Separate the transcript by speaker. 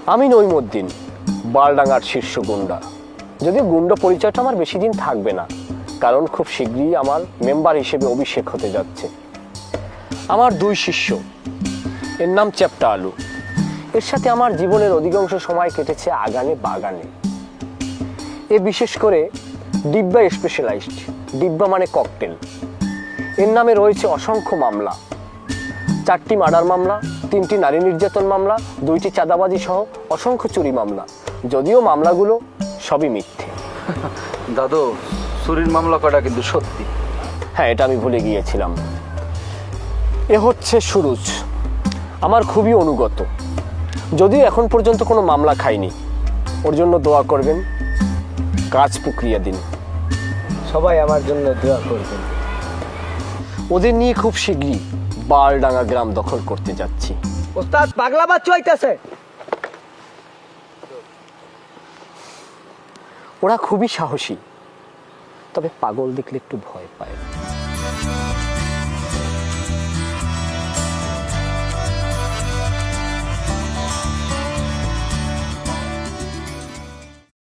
Speaker 1: আমি নইমুদ্দিন, বালডাঙ্গার শীর্ষ গুন্ডা। যদিও গুন্ডা পরিচয়টা আমার বেশি দিন থাকবে না, কারণ খুব শীঘ্রই আমার মেম্বার হিসেবে অভিষেক হতে যাচ্ছে। আমার দুই শিষ্য, এর নাম চ্যাপ্টা আলু। এর সাথে আমার জীবনের অধিকাংশ সময় কেটেছে আগানে বাগানে। এ বিশেষ করে ডিব্বা স্পেশালাইজড, ডিব্বা মানে ককটেল। এর নামে রয়েছে অসংখ্য মামলা, 4টি মার্ডার মামলা, 3টি নারী নির্যাতন মামলা, 2টি চাঁদাবাজি সহ অসংখ্য চুরি মামলা। যদিও মামলাগুলো সবই মিথ্যে।
Speaker 2: দাদু, চুরির মামলা কটা কিন্তু সত্যি।
Speaker 1: হ্যাঁ, এটা আমি ভুলে গিয়েছিলাম। এ হচ্ছে সুরুজ, আমার খুবই অনুগত। যদিও এখন পর্যন্ত কোনো মামলা খাইনি। ওর জন্য দোয়া করবেন, কাজ প্রক্রিয়া দিন।
Speaker 3: সবাই আমার জন্য দোয়া করবেন।
Speaker 1: ওদের নিয়ে খুব শীঘ্রই বালডাঙ্গা গ্রাম দখল করতে যাচ্ছি।
Speaker 3: ওস্তাদ, পাগলা বাচ্চা হইতাছে।
Speaker 1: ওরা খুবই সাহসী, তবে পাগল দেখলে একটু ভয় পায়।